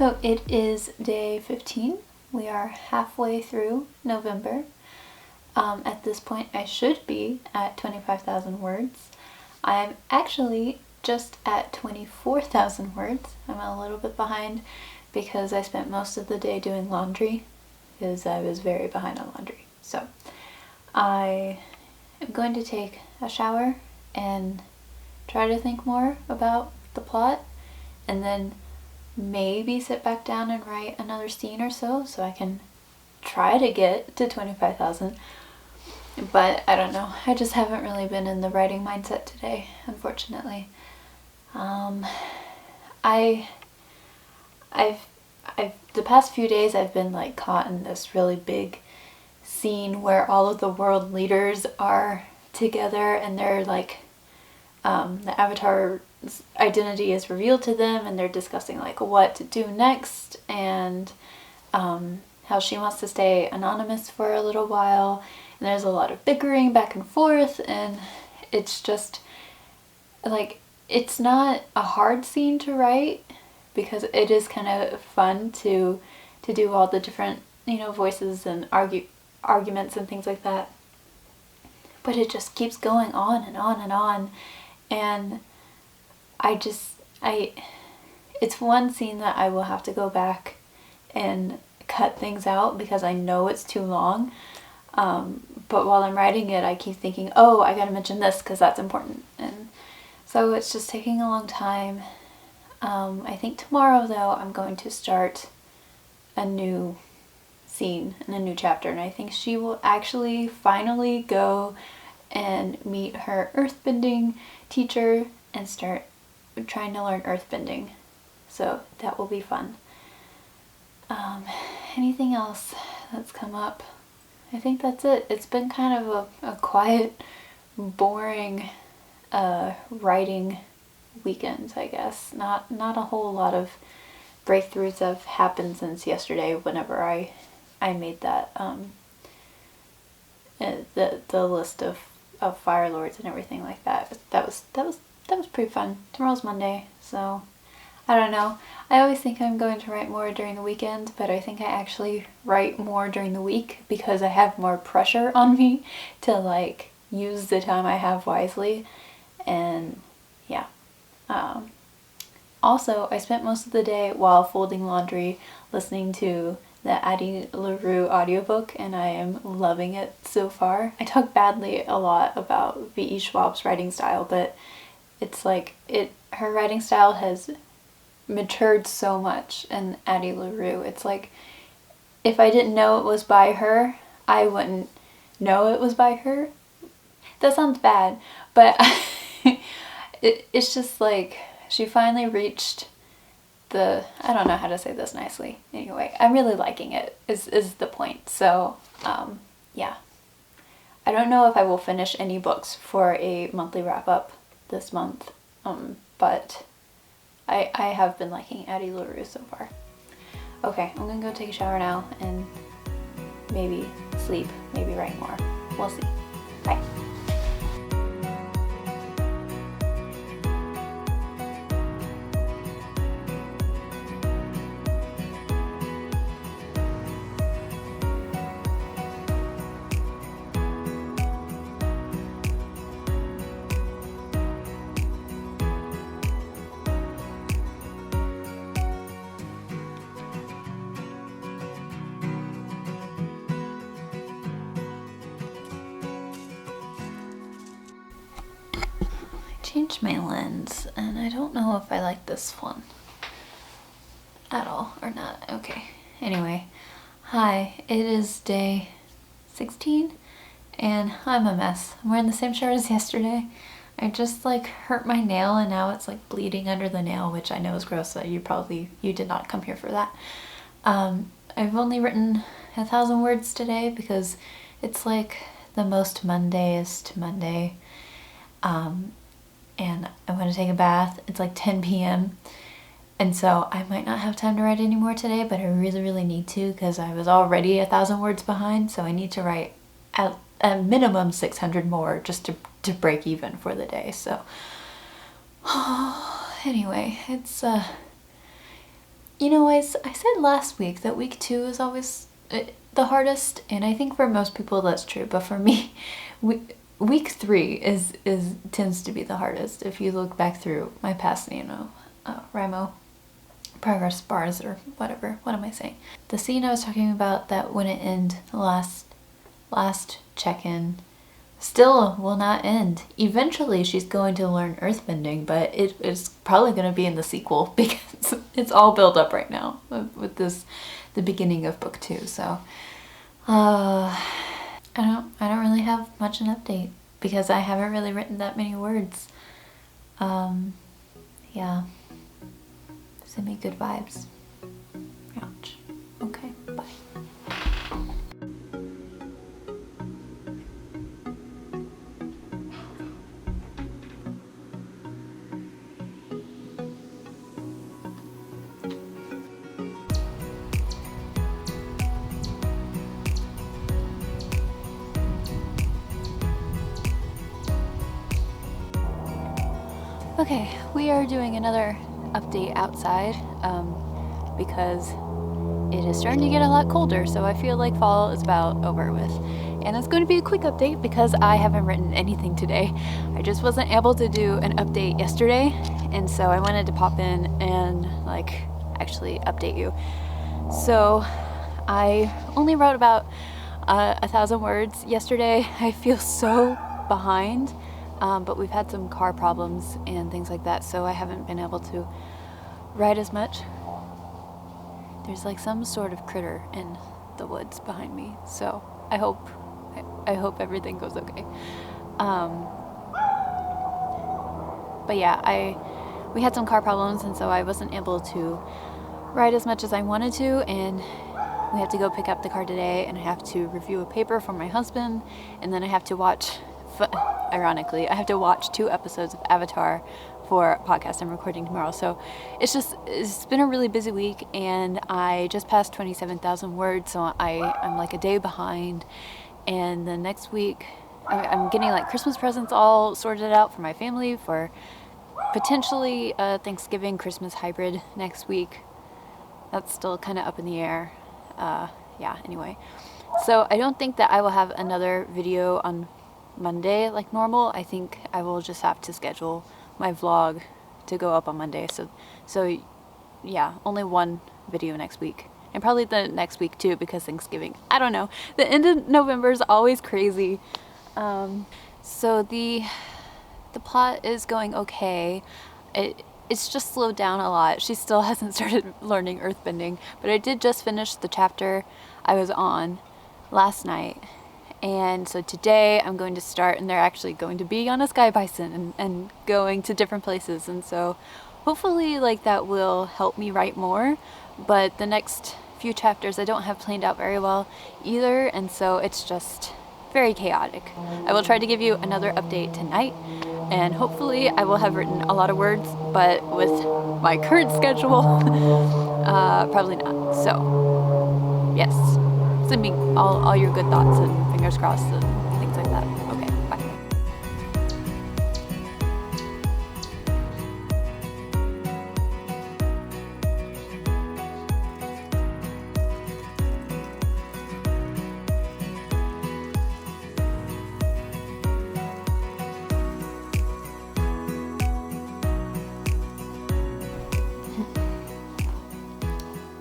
So it is day 15. We are halfway through November. At this point I should be at 25,000 words. I'm actually just at 24,000 words. I'm a little bit behind because I spent most of the day doing laundry because I was very behind on laundry. So I am going to take a shower and try to think more about the plot, and then maybe sit back down and write another scene or so I can try to get to 25,000. But I don't know. I just haven't really been in the writing mindset today, unfortunately. The past few days I've been like caught in this really big scene where all of the world leaders are together and they're like, the avatar's identity is revealed to them and they're discussing like what to do next, and how she wants to stay anonymous for a little while, and there's a lot of bickering back and forth, and it's just like, it's not a hard scene to write because it is kind of fun to do all the different, voices and arguments and things like that, but it just keeps going on and on and on, and it's one scene that I will have to go back and cut things out because I know it's too long. But while I'm writing it, I keep thinking, oh, I gotta mention this because that's important. And so it's just taking a long time. I think tomorrow, though, I'm going to start a new scene and a new chapter. And I think she will actually finally go and meet her earthbending teacher and start trying to learn earthbending. So that will be fun. Anything else that's come up? I think that's it. It's been kind of a quiet, boring writing weekend, I guess. Not a whole lot of breakthroughs have happened since yesterday whenever I made that the list of Fire Lords and everything like that. That was pretty fun. Tomorrow's Monday, so I don't know. I always think I'm going to write more during the weekend, but I think I actually write more during the week because I have more pressure on me to like use the time I have wisely. And yeah. Also, I spent most of the day while folding laundry listening to the Addie LaRue audiobook, and I am loving it so far. I talk badly a lot about V.E. Schwab's writing style, but it's like her writing style has matured so much in Addie LaRue. It's like, if I didn't know it was by her, I wouldn't know it was by her. That sounds bad, but it's just like, she finally reached I don't know how to say this nicely. Anyway, I'm really liking it, is the point. So, yeah. I don't know if I will finish any books for a monthly wrap-up this month, but I have been liking Addie LaRue so far. Okay, I'm gonna go take a shower now and maybe sleep, maybe write more. We'll see. Bye. Changed my lens, and I don't know if I like this one at all or not. Okay, anyway, hi, it is day 16 and I'm a mess. I'm wearing the same shirt as yesterday. I just like hurt my nail and now it's like bleeding under the nail, which I know is gross, so you did not come here for that. I've only written 1,000 words today because it's like the most Mondayest Monday. And I'm going to take a bath. It's like 10 p.m. And so I might not have time to write anymore today, but I really, really need to because I was already 1,000 words behind. So I need to write at a minimum 600 more just to break even for the day. So anyway, You know, I said last week that week 2 is always the hardest, and I think for most people that's true, but for me, week 3 tends to be the hardest if you look back through my past NaNoWriMo progress bars or whatever. What am I saying? The scene I was talking about that wouldn't end the last check-in still will not end. Eventually she's going to learn earthbending, but it's probably going to be in the sequel because it's all built up right now with the beginning of book 2. So I don't really have much an update because I haven't really written that many words. Yeah, send me good vibes. Ouch. Okay, bye. Okay, we are doing another update outside because it is starting to get a lot colder, so I feel like fall is about over with. And it's going to be a quick update because I haven't written anything today. I just wasn't able to do an update yesterday, and so I wanted to pop in and actually update you. So I only wrote about 1,000 words yesterday. I feel so behind. But we've had some car problems and things like that, so I haven't been able to write as much. There's some sort of critter in the woods behind me, so I hope everything goes okay. But yeah, we had some car problems, and so I wasn't able to write as much as I wanted to, and we have to go pick up the car today, and I have to review a paper for my husband, and then I have to watch. Ironically, I have to watch 2 episodes of Avatar for a podcast I'm recording tomorrow. So it's been a really busy week, and I just passed 27,000 words, so I'm a day behind. And the next week I'm getting Christmas presents all sorted out for my family for potentially a Thanksgiving Christmas hybrid next week. That's still kind of up in the air. Yeah, anyway. So I don't think that I will have another video on Monday like normal. I think I will just have to schedule my vlog to go up on Monday. So yeah, only one video next week, and probably the next week too because Thanksgiving. I don't know. The end of November is always crazy. So the plot is going okay. It's just slowed down a lot. She still hasn't started learning earthbending, but I did just finish the chapter I was on last night. And so today I'm going to start, and they're actually going to be on a sky bison and going to different places. And so hopefully that will help me write more. But the next few chapters I don't have planned out very well either. And so it's just very chaotic. I will try to give you another update tonight, and hopefully I will have written a lot of words, but with my current schedule, probably not. So yes. Send me all your good thoughts and fingers crossed and things like that. Okay, bye.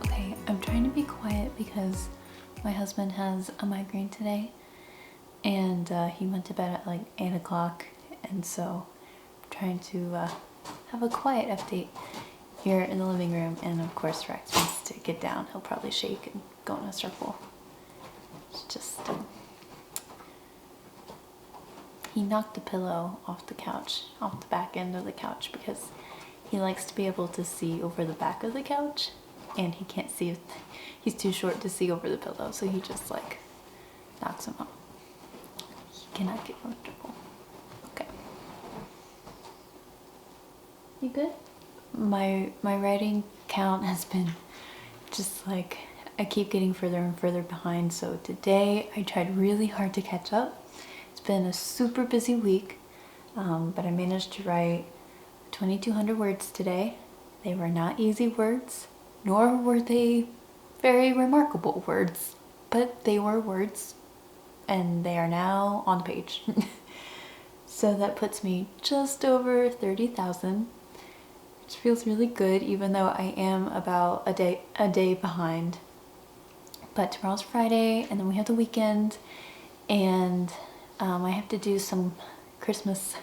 Okay, I'm trying to be quiet because my husband has a migraine today, and he went to bed at 8 o'clock, and so I'm trying to have a quiet update here in the living room. And of course Rex wants to get down. He'll probably shake and go in a circle. It's just he knocked the pillow off the couch, off the back end of the couch, because he likes to be able to see over the back of the couch, and he can't see. He's too short to see over the pillow, so he just knocks him out. He cannot get comfortable. Okay. You good? My writing count has been just I keep getting further and further behind. So today I tried really hard to catch up. It's been a super busy week, but I managed to write 2,200 words today. They were not easy words. nor were they very remarkable words, but they were words, and they are now on the page. So that puts me just over 30,000, which feels really good, even though I am about a day behind. But tomorrow's Friday, and then we have the weekend, and I have to do some Christmas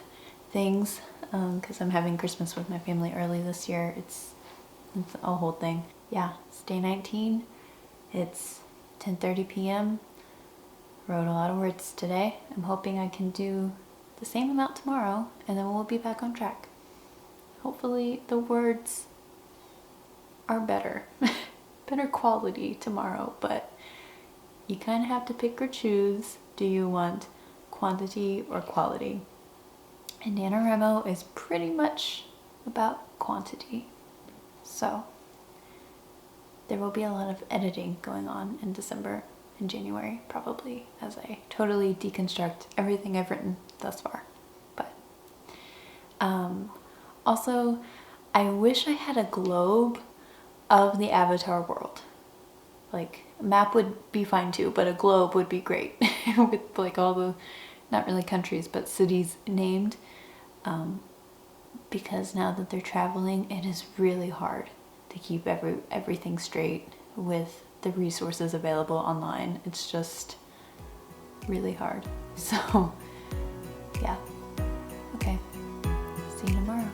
things because I'm having Christmas with my family early this year. It's a whole thing. Yeah, it's day 19. It's 10:30 p.m. Wrote a lot of words today. I'm hoping I can do the same amount tomorrow, and then we'll be back on track. Hopefully the words are better. Better quality tomorrow, but you kind of have to pick or choose. Do you want quantity or quality? And NaNoWriMo is pretty much about quantity. So there will be a lot of editing going on in December and January, probably, as I totally deconstruct everything I've written thus far. But also, I wish I had a globe of the Avatar world. Like, a map would be fine too, but a globe would be great with like all the, not really countries, but cities named. Because now that they're traveling, it is really hard to keep everything straight with the resources available online. It's just really hard. So, yeah. Okay. See you tomorrow.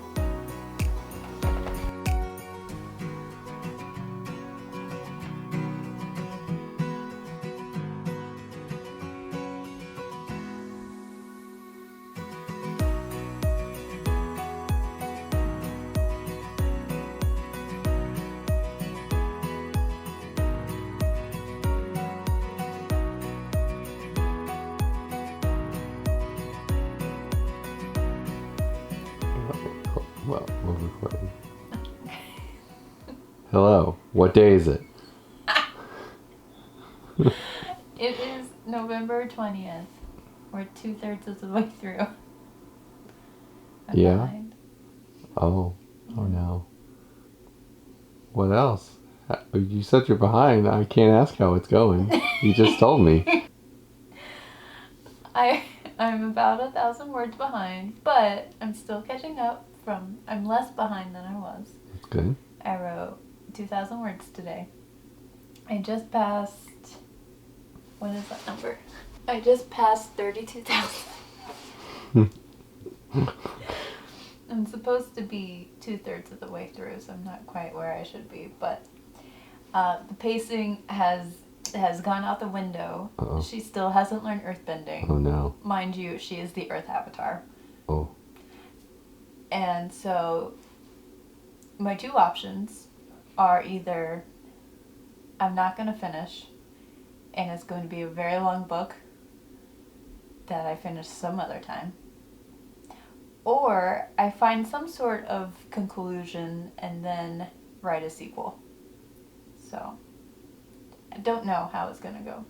Well, we're recording. Hello. What day is it? It is November 20th. We're 2/3 of the way through. I'm Yeah? behind. Oh no. What else? You said you're behind. I can't ask how it's going. You just told me. I'm about 1,000 words behind, but I'm still catching up from, I'm less behind than I was. That's good. I wrote 2,000 words today. I just passed, what is that number? I just passed 32,000. I'm supposed to be 2/3 of the way through, so I'm not quite where I should be, but the pacing has gone out the window. Uh-oh. She still hasn't learned earthbending. Oh no. Mind you, she is the Earth Avatar. Oh. And so my two options are either I'm not going to finish and it's going to be a very long book that I finish some other time, or I find some sort of conclusion and then write a sequel. So I don't know how it's going to go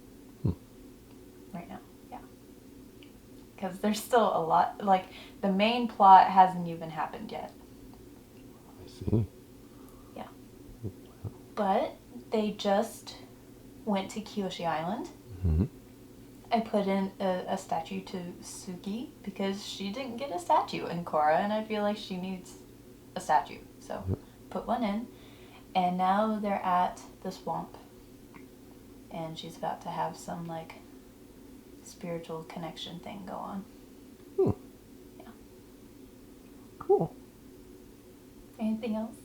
right now. Yeah. Because there's still a lot, like the main plot hasn't even happened yet. I see. Yeah. But they just went to Kyoshi Island. Mm-hmm. I put in a statue to Suki because she didn't get a statue in Korra, and I feel like she needs a statue. So put one in. And now they're at the swamp. And she's about to have some like spiritual connection thing go on. Yeah. Cool. Anything else?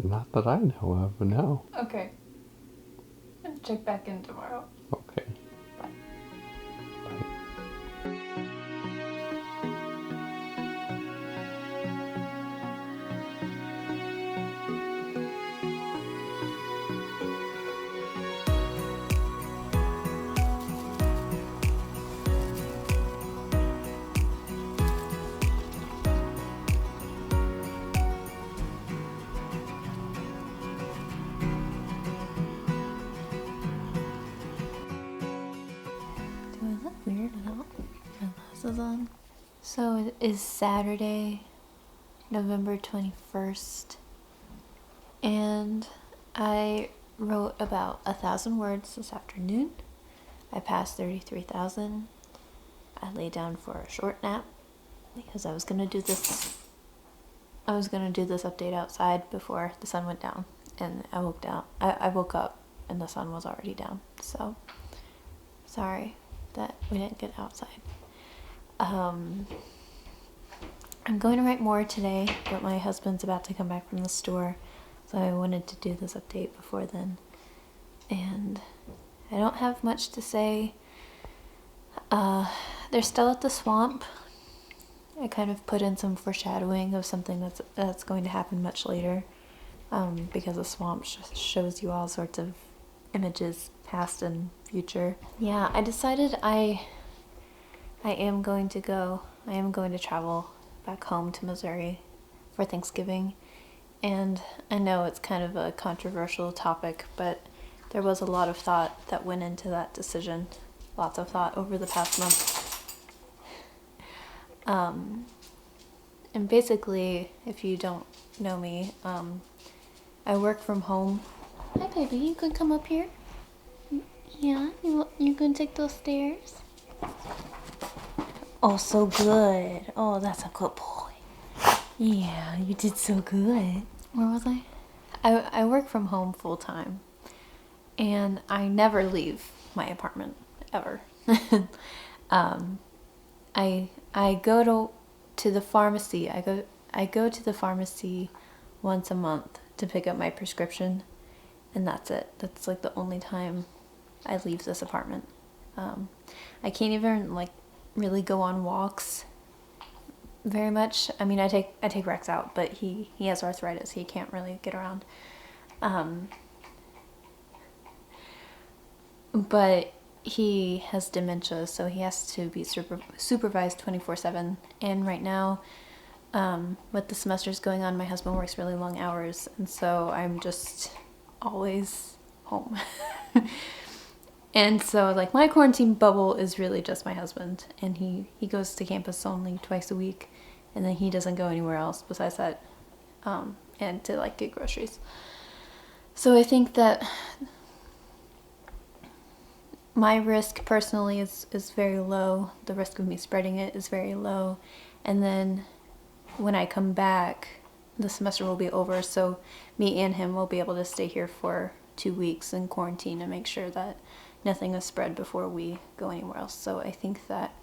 Not that I know of, no. Okay. I'll check back in tomorrow. Okay. Bye. Do I look weird without my glasses on? So it is Saturday, November 21st, And I wrote about 1,000 words this afternoon. I passed 33,000. I lay down for a short nap because I was gonna do this update outside before the sun went down, and I woke up and the sun was already down. So sorry that we didn't get outside. I'm going to write more today, but my husband's about to come back from the store, so I wanted to do this update before then. And I don't have much to say. They're still at the swamp. I kind of put in some foreshadowing of something that's going to happen much later, because the swamp shows you all sorts of images, past and future. Yeah, I decided I am going to travel back home to Missouri for Thanksgiving. And I know it's kind of a controversial topic, but there was a lot of thought that went into that decision. Lots of thought over the past month. And basically, if you don't know me, I work from home. Hi, baby. You can come up here. Yeah, you can take those stairs. Oh, so good. Oh, that's a good boy. Yeah, you did so good. Where was I? I work from home full time, and I never leave my apartment ever. I go to the pharmacy. I go to the pharmacy once a month to pick up my prescription, and that's it. That's like the only time I leave this apartment. I can't even like really go on walks very much. I mean, I take Rex out, but he has arthritis. He can't really get around. But he has dementia, so he has to be supervised 24/7. And right now, with the semesters going on, my husband works really long hours, and so I'm just always home. And so like my quarantine bubble is really just my husband, and he goes to campus only twice a week, and then he doesn't go anywhere else besides that, and to like get groceries. So I think that my risk personally is very low. The risk of me spreading it is very low. And then when I come back, the semester will be over, so me and him will be able to stay here for 2 weeks in quarantine and make sure that nothing is spread before we go anywhere else. So I think that,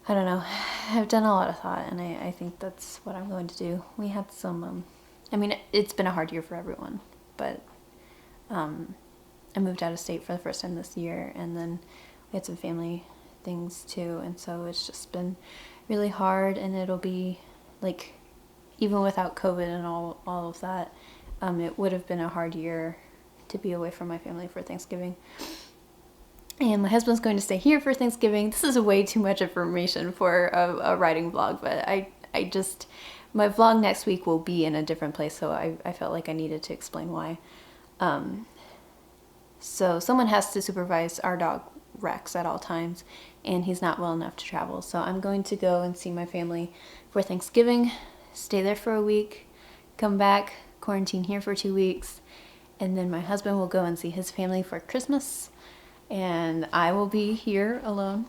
I don't know, I've done a lot of thought, and I think that's what I'm going to do. We had some, I mean, it's been a hard year for everyone, but I moved out of state for the first time this year, and then we had some family things too, and so it's just been really hard. And it'll be like, even without COVID and all of that, it would have been a hard year to be away from my family for Thanksgiving. And my husband's going to stay here for Thanksgiving. This is way too much information for a writing vlog, but I just, my vlog next week will be in a different place, so I felt like I needed to explain why. So someone has to supervise our dog Rex at all times, and he's not well enough to travel. So I'm going to go and see my family for Thanksgiving, stay there for a week, come back, quarantine here for 2 weeks, and then my husband will go and see his family for Christmas, and I will be here alone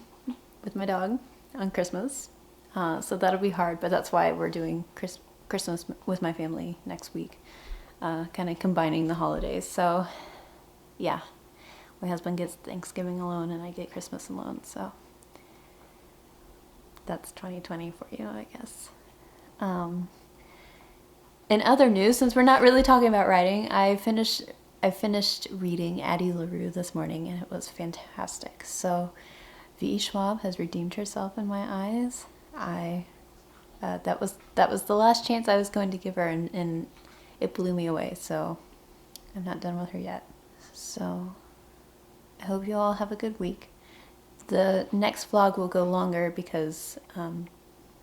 with my dog on Christmas. So that'll be hard, but that's why we're doing Christmas with my family next week, kind of combining the holidays. So yeah, my husband gets Thanksgiving alone and I get Christmas alone, so that's 2020 for you, I guess. In other news, since we're not really talking about writing, I finished reading Addie LaRue this morning, and it was fantastic. So V.E. Schwab has redeemed herself in my eyes. That was the last chance I was going to give her, and it blew me away, so I'm not done with her yet. So I hope you all have a good week. The next vlog will go longer because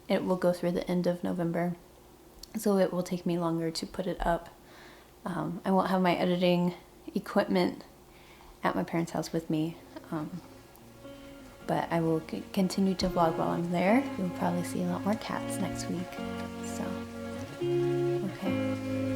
it will go through the end of November, so it will take me longer to put it up. I won't have my editing equipment at my parents' house with me, but I will continue to vlog while I'm there. You'll probably see a lot more cats next week. So, okay.